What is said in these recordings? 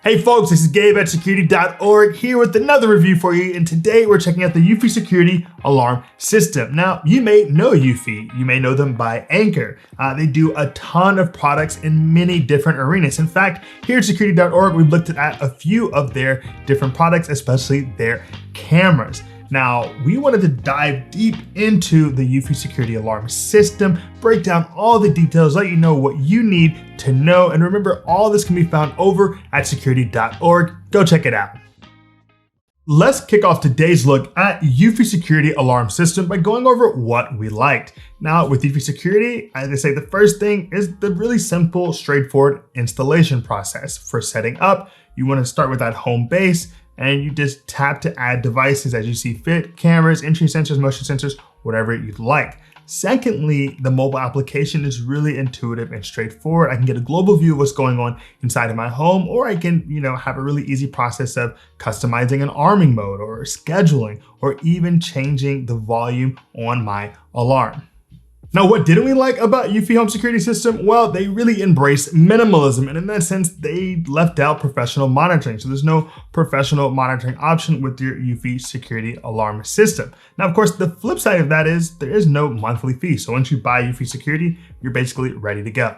Hey folks, this is Gabe at Security.org here with another review for you, and today we're checking out the eufy security alarm system. Now, you may know eufy, you may know them by Anchor. They do a ton of products in many different arenas. In fact, here at Security.org, we've looked at a few of their different products, especially their cameras. Now, we wanted to dive deep into the eufy security alarm system, break down all the details, let you know what you need to know. And remember, all this can be found over at security.org. Go check it out. Let's kick off today's look at eufy security alarm system by going over what we liked. Now, with eufy security, as I say, the first thing is the really simple, straightforward installation process. For setting up, you want to start with that HomeBase, and you just tap to add devices as you see fit: cameras, entry sensors, motion sensors, whatever you'd like. Secondly, the mobile application is really intuitive and straightforward. I can get a global view of what's going on inside of my home, or I can, have a really easy process of customizing an arming mode or scheduling, or even changing the volume on my alarm. Now, what didn't we like about eufy Home Security System? Well, they really embrace minimalism, and in that sense, they left out professional monitoring. So there's no professional monitoring option with your eufy security alarm system. Now, of course, the flip side of that is there is no monthly fee. So once you buy eufy security, you're basically ready to go.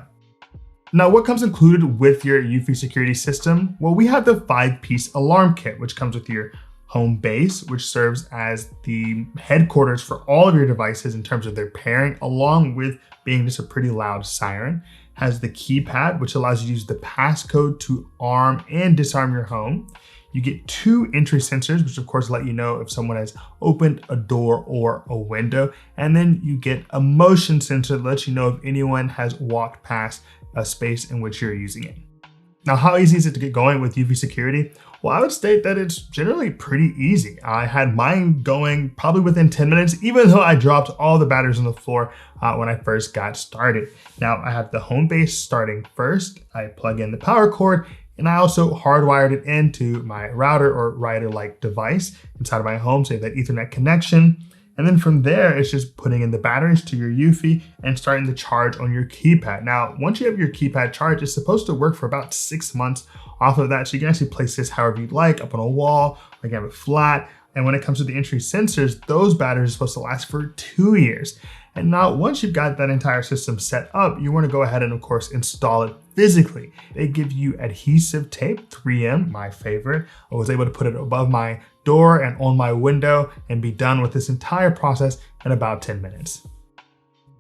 Now, what comes included with your eufy security system? Well, we have the 5-piece alarm kit, which comes with your HomeBase, which serves as the headquarters for all of your devices in terms of their pairing, along with being just a pretty loud siren. Has the keypad, which allows you to use the passcode to arm and disarm your home. You get 2 entry sensors, which of course let you know if someone has opened a door or a window. And then you get a motion sensor that lets you know if anyone has walked past a space in which you're using it. Now, how easy is it to get going with eufy security? Well, I would state that it's generally pretty easy. I had mine going probably within 10 minutes, even though I dropped all the batteries on the floor when I first got started. Now, I have the HomeBase starting first. I plug in the power cord, and I also hardwired it into my router or router-like device inside of my home, so you have that Ethernet connection. And then from there, it's just putting in the batteries to your eufy and starting the charge on your keypad. Now, once you have your keypad charged, it's supposed to work for about 6 months off of that. So you can actually place this however you'd like, up on a wall, or you can have it flat. And when it comes to the entry sensors, those batteries are supposed to last for 2 years. And now once you've got that entire system set up, you want to go ahead and of course install it physically. They give you adhesive tape, 3M, my favorite. I was able to put it above my door and on my window and be done with this entire process in about 10 minutes.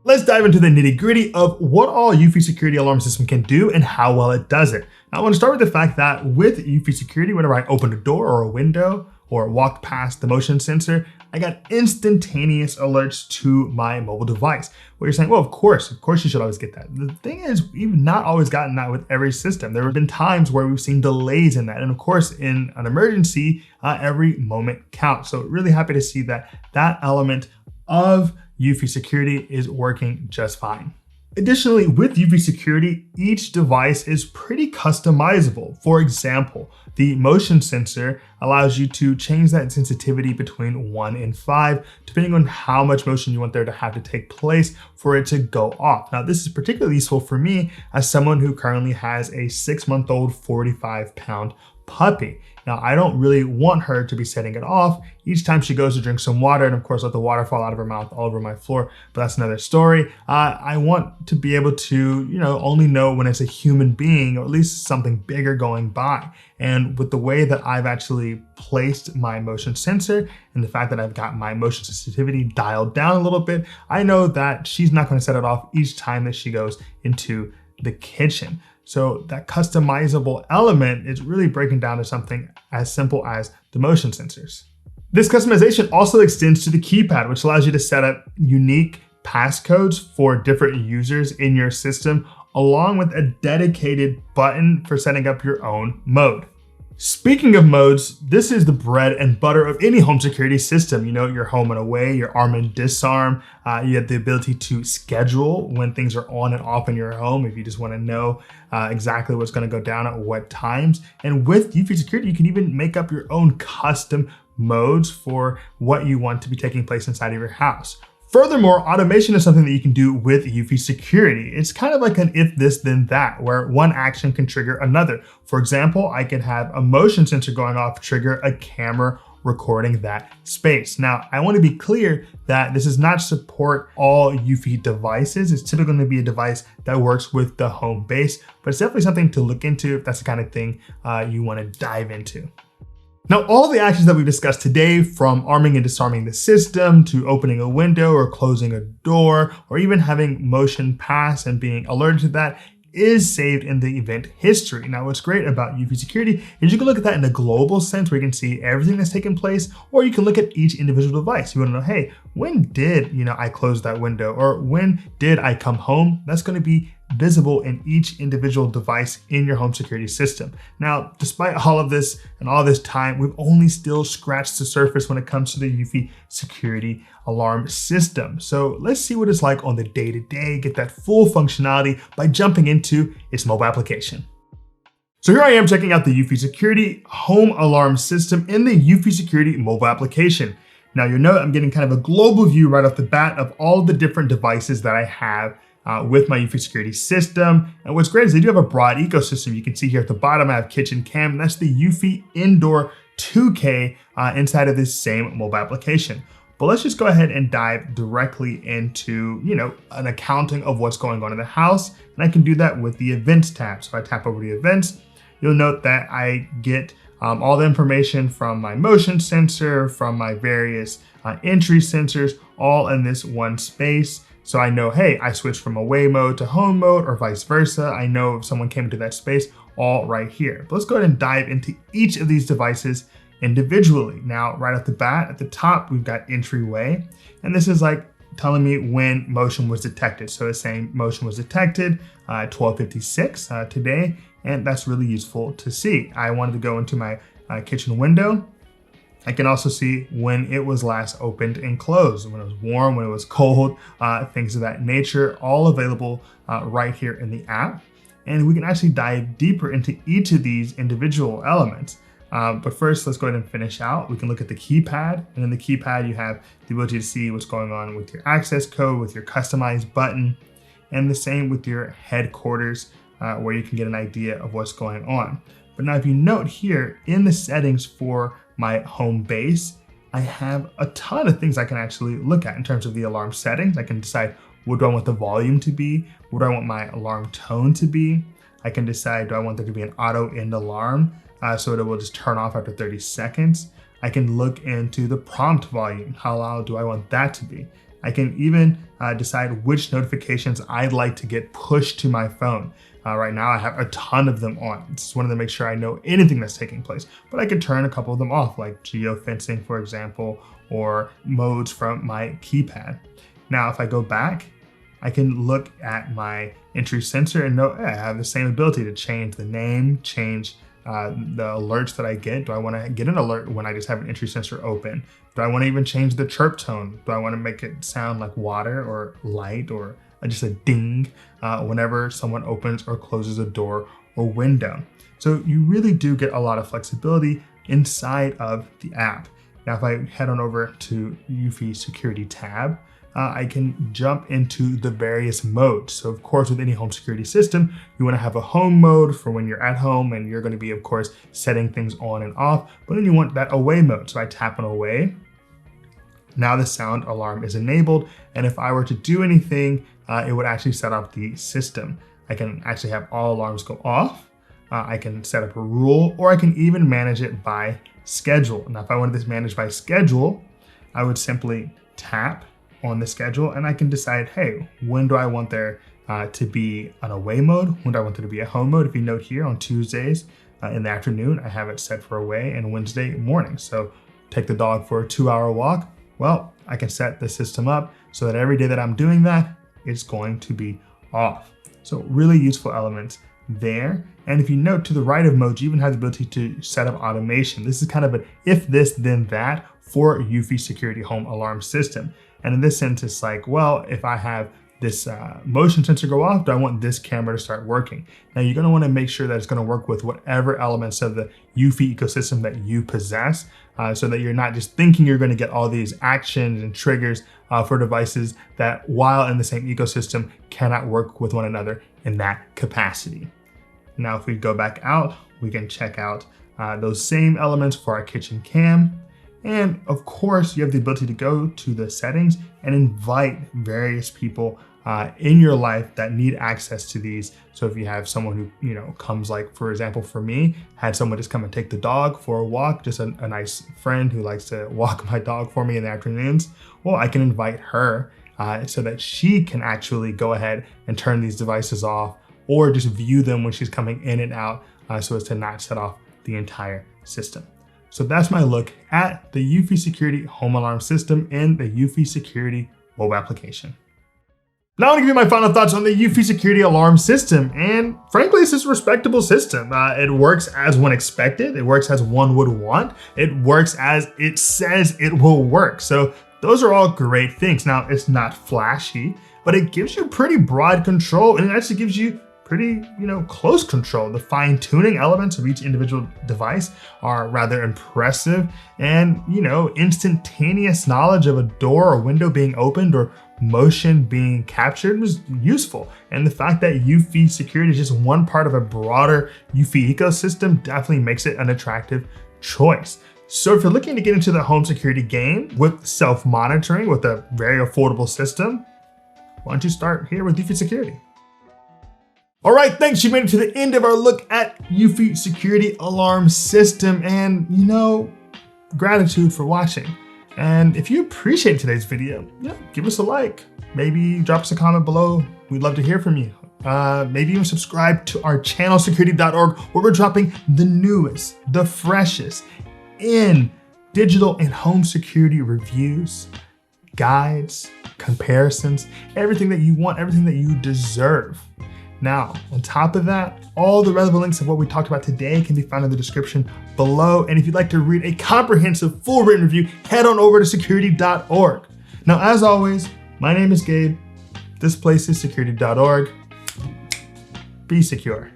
Let's dive into the nitty-gritty of what all eufy security alarm system can do and how well it does it. Now, I want to start with the fact that with eufy security, whenever I opened a door or a window or walked past the motion sensor, I got instantaneous alerts to my mobile device. Well, you're saying, well, of course you should always get that. The thing is, we've not always gotten that with every system. There have been times where we've seen delays in that. And of course, in an emergency, every moment counts. So really happy to see that that element of eufy security is working just fine. Additionally, with eufy security, each device is pretty customizable. For example, the motion sensor allows you to change that sensitivity between 1 and 5, depending on how much motion you want there to have to take place for it to go off. Now, this is particularly useful for me as someone who currently has a 6-month-old 45-pound puppy. Now, I don't really want her to be setting it off each time she goes to drink some water, and of course let the water fall out of her mouth all over my floor, but that's another story. I want to be able to, only know when it's a human being, or at least something bigger going by. And with the way that I've actually placed my motion sensor and the fact that I've got my motion sensitivity dialed down a little bit, I know that she's not going to set it off each time that she goes into the kitchen. So that customizable element is really breaking down to something as simple as the motion sensors. This customization also extends to the keypad, which allows you to set up unique passcodes for different users in your system, along with a dedicated button for setting up your own mode. Speaking of modes, this is the bread and butter of any home security system. Your home and away, your arm and disarm. You have the ability to schedule when things are on and off in your home if you just want to know exactly what's going to go down at what times. And with eufy security, you can even make up your own custom modes for what you want to be taking place inside of your house. Furthermore, automation is something that you can do with eufy Security. It's kind of like an if this then that, where one action can trigger another. For example, I could have a motion sensor going off trigger a camera recording that space. Now, I want to be clear that this does not support all eufy devices. It's typically going to be a device that works with the HomeBase, but it's definitely something to look into if that's the kind of thing you want to dive into. Now, all the actions that we've discussed today, from arming and disarming the system to opening a window or closing a door, or even having motion pass and being alerted to that, is saved in the event history. Now, what's great about eufy Security is you can look at that in a global sense where you can see everything that's taken place, or you can look at each individual device. You want to know, hey, when did I close that window, or when did I come home? That's going to be visible in each individual device in your home security system. Now, despite all of this and all this time, we've only still scratched the surface when it comes to the eufy Security alarm system. So let's see what it's like on the day-to-day, get that full functionality by jumping into its mobile application. So here I am checking out the eufy Security home alarm system in the eufy Security mobile application. Now, you'll note I'm getting kind of a global view right off the bat of all the different devices that I have with my eufy Security system. And what's great is they do have a broad ecosystem. You can see here at the bottom, I have kitchen cam, and that's the eufy indoor 2K inside of this same mobile application. But let's just go ahead and dive directly into, an accounting of what's going on in the house. And I can do that with the events tab. So if I tap over the events, you'll note that I get all the information from my motion sensor, from my various entry sensors, all in this one space. So I know, hey, I switched from away mode to home mode or vice versa. I know if someone came into that space, all right here. But let's go ahead and dive into each of these devices individually. Now, right off the bat, at the top, we've got entryway. And this is like telling me when motion was detected. So it's saying motion was detected at 12:56 today. And that's really useful to see. I wanted to go into my kitchen window. I can also see when it was last opened and closed, when it was warm, when it was cold, things of that nature, all available right here in the app. And we can actually dive deeper into each of these individual elements. But first, let's go ahead and finish out. We can look at the keypad, and in the keypad, you have the ability to see what's going on with your access code, with your customized button, and the same with your headquarters, where you can get an idea of what's going on. But now if you note here in the settings for my HomeBase, I have a ton of things I can actually look at in terms of the alarm settings. I can decide what do I want the volume to be? What do I want my alarm tone to be? I can decide, do I want there to be an auto end alarm so that it will just turn off after 30 seconds? I can look into the prompt volume. How loud do I want that to be? I can even decide which notifications I'd like to get pushed to my phone. Right now I have a ton of them on. Just wanted to make sure I know anything that's taking place, but I could turn a couple of them off, like geofencing, for example, or modes from my keypad. Now, if I go back, I can look at my entry sensor and know I have the same ability to change the name, change the alerts that I get. Do I want to get an alert when I just have an entry sensor open? Do I want to even change the chirp tone? Do I want to make it sound like water or light or just a ding whenever someone opens or closes a door or window? So you really do get a lot of flexibility inside of the app. Now, if I head on over to eufy Security tab, I can jump into the various modes. So of course, with any home security system, you want to have a home mode for when you're at home and you're going to be, of course, setting things on and off, but then you want that away mode. So I tap on away. Now the sound alarm is enabled. And if I were to do anything, it would actually set off the system. I can actually have all alarms go off. I can set up a rule, or I can even manage it by schedule. Now, if I wanted this managed by schedule, I would simply tap on the schedule and I can decide, hey, when do I want there to be an away mode? When do I want there to be a home mode? If you note here on Tuesdays in the afternoon, I have it set for away, and Wednesday morning. So take the dog for a 2-hour walk. Well, I can set the system up so that every day that I'm doing that, it's going to be off. So really useful elements there. And if you note to the right of modes, you even have the ability to set up automation. This is kind of an if this, then that for eufy Security home alarm system. And in this sense, it's like, well, if I have this motion sensor go off? Do I want this camera to start working? Now you're gonna wanna make sure that it's gonna work with whatever elements of the eufy ecosystem that you possess, so that you're not just thinking you're gonna get all these actions and triggers for devices that, while in the same ecosystem, cannot work with one another in that capacity. Now, if we go back out, we can check out those same elements for our kitchen cam. And of course, you have the ability to go to the settings and invite various people in your life that need access to these. So if you have someone who, comes, like, for example, for me, had someone just come and take the dog for a walk, just a nice friend who likes to walk my dog for me in the afternoons, well, I can invite her so that she can actually go ahead and turn these devices off, or just view them when she's coming in and out, so as to not set off the entire system. So that's my look at the eufy Security home alarm system in the eufy Security mobile application. Now I want to give you my final thoughts on the eufy Security alarm system. And frankly, it's a respectable system. It works as one expected. It works as one would want. It works as it says it will work. So those are all great things. Now, it's not flashy, but it gives you pretty broad control, and it actually gives you pretty, close control. The fine-tuning elements of each individual device are rather impressive, and, instantaneous knowledge of a door or window being opened or motion being captured was useful. And the fact that eufy Security is just one part of a broader eufy ecosystem definitely makes it an attractive choice. So if you're looking to get into the home security game with self-monitoring with a very affordable system, why don't you start here with eufy Security? All right, thanks. You made it to the end of our look at eufy Security alarm system, and gratitude for watching. And if you appreciate today's video, give us a like. Maybe drop us a comment below. We'd love to hear from you. Maybe even subscribe to our channel, Security.org, where we're dropping the newest, the freshest in digital and home security reviews, guides, comparisons, everything that you want, everything that you deserve. Now, on top of that, all the relevant links of what we talked about today can be found in the description below. And if you'd like to read a comprehensive full written review, head on over to Security.org. Now, as always, my name is Gabe. This place is Security.org. Be secure.